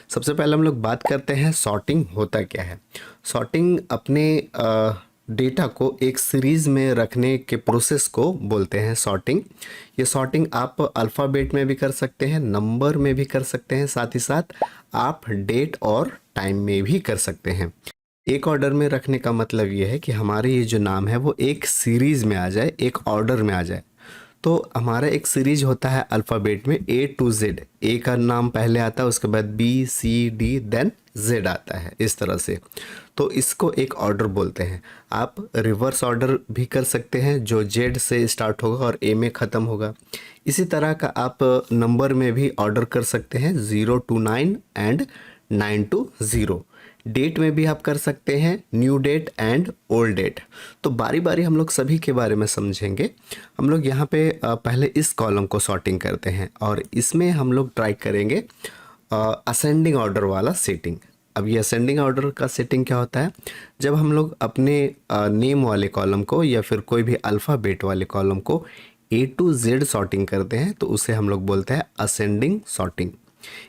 सबसे पहले हम लोग बात करते हैं सॉर्टिंग होता क्या है। सॉर्टिंग अपने डेटा को एक सीरीज में रखने के प्रोसेस को बोलते हैं सॉर्टिंग। ये सॉर्टिंग आप अल्फ़ाबेट में भी कर सकते हैं, नंबर में भी कर सकते हैं, साथ ही साथ आप डेट और टाइम में भी कर सकते हैं। एक ऑर्डर में रखने का मतलब ये है कि हमारे ये जो नाम है वो एक सीरीज में आ जाए, एक ऑर्डर में आ जाए। तो हमारा एक सीरीज होता है अल्फ़ाबेट में A to Z। ए का नाम पहले आता है, उसके बाद B C D then Z आता है, इस तरह से। तो इसको एक ऑर्डर बोलते हैं। आप रिवर्स ऑर्डर भी कर सकते हैं, जो Z से स्टार्ट होगा और A में ख़त्म होगा। इसी तरह का आप नंबर में भी ऑर्डर कर सकते हैं, 0 to 9 एंड 9 to 0। डेट में भी आप कर सकते हैं, new date and old date. तो बारी बारी हम लोग सभी के बारे में समझेंगे। हम लोग यहाँ पे पहले इस कॉलम को सॉर्टिंग करते हैं और इसमें हम लोग ट्राई करेंगे असेंडिंग ऑर्डर वाला सेटिंग। अब ये असेंडिंग ऑर्डर का सेटिंग क्या होता है, जब हम लोग अपने नेम वाले कॉलम को या फिर कोई भी अल्फ़ाबेट वाले कॉलम को A to Z सॉर्टिंग करते हैं तो उसे हम लोग बोलते हैं असेंडिंग सॉर्टिंग।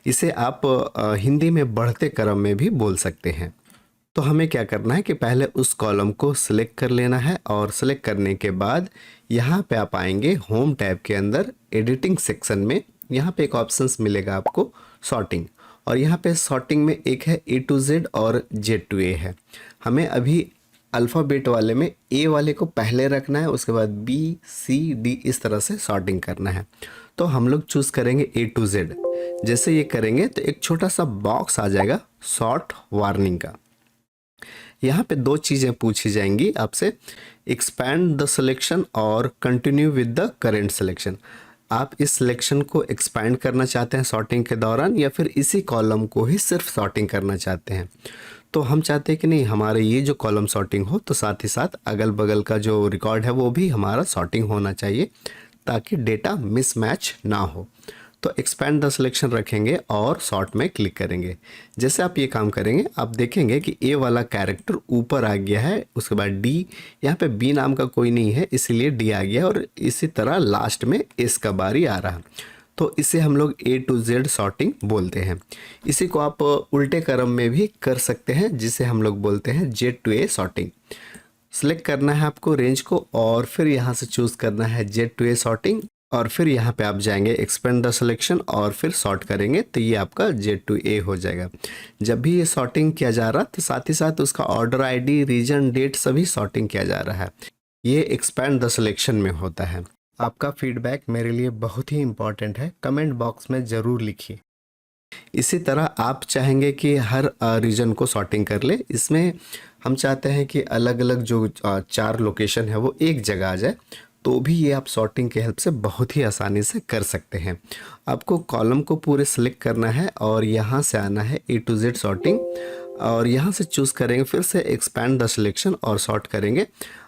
इसे आप हिंदी में बढ़ते क्रम में भी बोल सकते हैं। तो हमें क्या करना है कि पहले उस कॉलम को सिलेक्ट कर लेना है और सिलेक्ट करने के बाद यहाँ पे आप आएंगे होम टैब के अंदर एडिटिंग सेक्शन में। यहाँ पे एक ऑप्शंस मिलेगा आपको सॉर्टिंग, और यहाँ पे सॉर्टिंग में एक है A to Z और Z to A है। हमें अभी अल्फ़ाबेट वाले में A वाले को पहले रखना है, उसके बाद B C D इस तरह से सॉर्टिंग करना है। तो हम लोग चूज़ करेंगे A to Z। जैसे ये करेंगे तो एक छोटा सा बॉक्स आ जाएगा सॉर्ट वार्निंग का। यहाँ पे दो चीज़ें पूछी जाएंगी आपसे, एक्सपैंड द सिलेक्शन और continue with the current selection. आप इस सिलेक्शन को एक्सपैंड करना चाहते हैं सॉर्टिंग के दौरान, या फिर इसी कॉलम को ही सिर्फ सॉर्टिंग करना चाहते हैं। तो हम चाहते हैं कि नहीं, हमारे ये जो कॉलम सॉर्टिंग हो तो साथ ही साथ अगल बगल का जो रिकॉर्ड है वो भी हमारा सॉर्टिंग होना चाहिए, ताकि डेटा मिसमैच ना हो। तो एक्सपैंड द सिलेक्शन रखेंगे और सॉर्ट में क्लिक करेंगे। जैसे आप ये काम करेंगे आप देखेंगे कि ए वाला कैरेक्टर ऊपर आ गया है, उसके बाद डी, यहाँ पे बी नाम का कोई नहीं है इसीलिए डी आ गया, और इसी तरह लास्ट में एस का बारी आ रहा। तो इसे हम लोग A to Z सॉर्टिंग बोलते हैं। इसी को आप उल्टे क्रम में भी कर सकते हैं, जिसे हम लोग बोलते हैं Z to A sorting. Select करना है आपको रेंज को और फिर यहाँ से चूज़ करना है Z to A सॉर्टिंग, और फिर यहाँ पे आप जाएंगे एक्सपेंड द सिलेक्शन और फिर सॉर्ट करेंगे तो ये आपका Z to A हो जाएगा। जब भी ये सॉर्टिंग किया जा रहा तो साथ ही साथ उसका ऑर्डर ID, रीजन, डेट सभी सॉर्टिंग किया जा रहा है। ये एक्सपेंड द सिलेक्शन में होता है। आपका फीडबैक मेरे लिए बहुत ही इम्पॉर्टेंट है, कमेंट बॉक्स में ज़रूर लिखिए। इसी तरह आप चाहेंगे कि हर रीजन को सॉर्टिंग कर ले। इसमें हम चाहते हैं कि अलग अलग जो 4 लोकेशन है वो एक जगह आ जाए, तो भी ये आप सॉर्टिंग के हेल्प से बहुत ही आसानी से कर सकते हैं। आपको कॉलम को पूरे सिलेक्ट करना है और यहाँ से आना है A to Z सॉर्टिंग, और यहाँ से चूज़ करेंगे फिर से एक्सपैंड द सिलेक्शन और सॉर्ट करेंगे।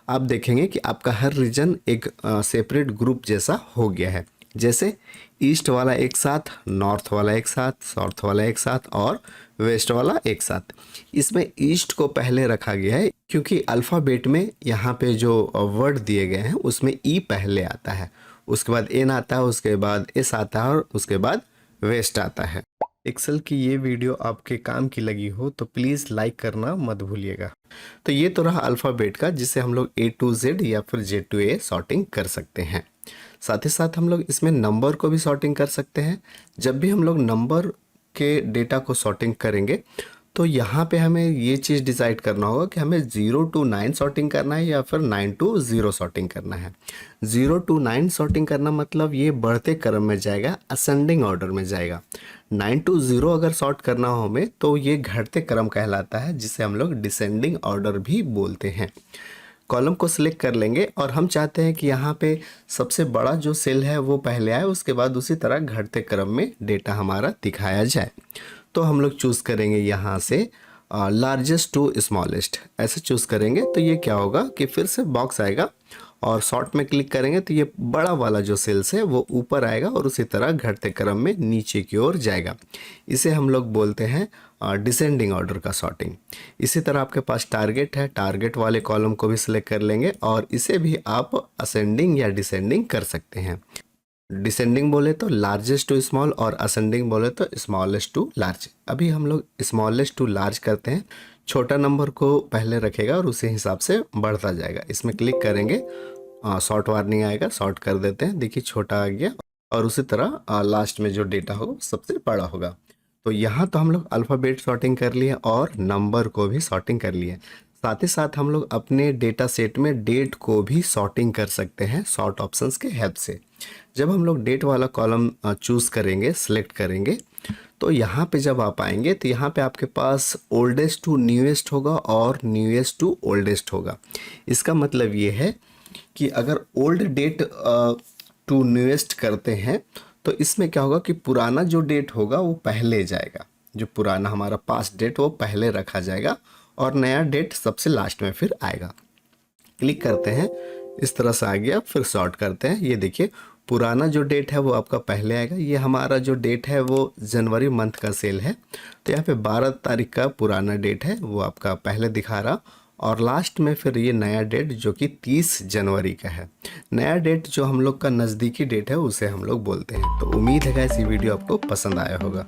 आप देखेंगे कि आपका हर रीजन एक सेपरेट ग्रुप जैसा हो गया है। जैसे ईस्ट वाला एक साथ, नॉर्थ वाला एक साथ, साउथ वाला एक साथ और वेस्ट वाला एक साथ। इसमें ईस्ट को पहले रखा गया है क्योंकि अल्फ़ाबेट में यहाँ पे जो वर्ड दिए गए हैं उसमें ई पहले आता है, उसके बाद एन आता है, उसके बाद एस आता है और उसके बाद वेस्ट आता है। एक्सेल की ये वीडियो आपके काम की लगी हो तो प्लीज़ लाइक करना मत भूलिएगा। तो ये तो रहा अल्फ़ाबेट का, जिसे हम लोग A to Z या फिर Z to A सॉर्टिंग कर सकते हैं। साथ ही साथ हम लोग इसमें नंबर को भी सॉर्टिंग कर सकते हैं। जब भी हम लोग नंबर के डेटा को सॉर्टिंग करेंगे तो यहाँ पे हमें ये चीज़ डिसाइड करना होगा कि हमें 0 to 9 सॉर्टिंग करना है या फिर 9 to 0 सॉर्टिंग करना है। 0 to 9 सॉर्टिंग करना मतलब ये बढ़ते क्रम में जाएगा, असेंडिंग ऑर्डर में जाएगा। 9 to 0 अगर सॉर्ट करना हो हमें तो ये घटते क्रम कहलाता है, जिसे हम लोग डिसेंडिंग ऑर्डर भी बोलते हैं। कॉलम को सिलेक्ट कर लेंगे और हम चाहते हैं कि यहाँ पे सबसे बड़ा जो सेल है वो पहले आए, उसके बाद उसी तरह घटते क्रम में डेटा हमारा दिखाया जाए। तो हम लोग चूज़ करेंगे यहाँ से लार्जेस्ट टू स्मॉलेस्ट, ऐसे चूज़ करेंगे तो ये क्या होगा कि फिर से बॉक्स आएगा और सॉर्ट में क्लिक करेंगे तो ये बड़ा वाला जो सेल्स है वो ऊपर आएगा और उसी तरह घटते क्रम में नीचे की ओर जाएगा। इसे हम लोग बोलते हैं डिसेंडिंग ऑर्डर का सॉर्टिंग। इसी तरह आपके पास टारगेट है, टारगेट वाले कॉलम को भी सिलेक्ट कर लेंगे और इसे भी आप असेंडिंग या डिसेंडिंग कर सकते हैं। डिसेंडिंग बोले तो लार्जेस्ट टू स्मॉल और असेंडिंग बोले तो स्मॉलेस्ट टू लार्ज। अभी हम लोग स्मॉलेस्ट टू लार्ज करते हैं, छोटा नंबर को पहले रखेगा और उसी हिसाब से बढ़ता जाएगा। इसमें क्लिक करेंगे, शॉर्ट वार्निंग आएगा, शॉर्ट कर देते हैं, देखिए छोटा आ गया और उसी तरह लास्ट में जो डेटा होगा सबसे बड़ा होगा। तो यहाँ तो हम लोग अल्फ़ाबेट सॉर्टिंग कर लिए और नंबर को भी सॉर्टिंग कर लिए। साथ ही साथ हम लोग अपने डेटा सेट में डेट को भी सॉर्टिंग कर सकते हैं सॉर्ट ऑप्शंस के हेल्प से। जब हम लोग डेट वाला कॉलम चूज़ करेंगे, सेलेक्ट करेंगे, तो यहाँ पे जब आप आएंगे तो यहाँ पे आपके पास ओल्डेस्ट टू न्यूएस्ट होगा और न्यूएस्ट टू ओल्डेस्ट होगा। इसका मतलब ये है कि अगर ओल्ड डेट टू न्यूएस्ट करते हैं तो इसमें क्या होगा कि पुराना जो डेट होगा वो पहले जाएगा, जो पुराना हमारा पास्ट डेट वो पहले रखा जाएगा और नया डेट सबसे लास्ट में फिर आएगा। क्लिक करते हैं, इस तरह से आ गया, फिर सॉर्ट करते हैं। ये देखिए पुराना जो डेट है वो आपका पहले आएगा। ये हमारा जो डेट है वो जनवरी मंथ का सेल है, तो यहाँ पे 12 तारीख का पुराना डेट है वो आपका पहले दिखा रहा, और लास्ट में फिर ये नया डेट जो कि 30 जनवरी का है। नया डेट जो हम लोग का नज़दीकी डेट है उसे हम लोग बोलते हैं। तो उम्मीद है कि इस वीडियो आपको पसंद आया होगा।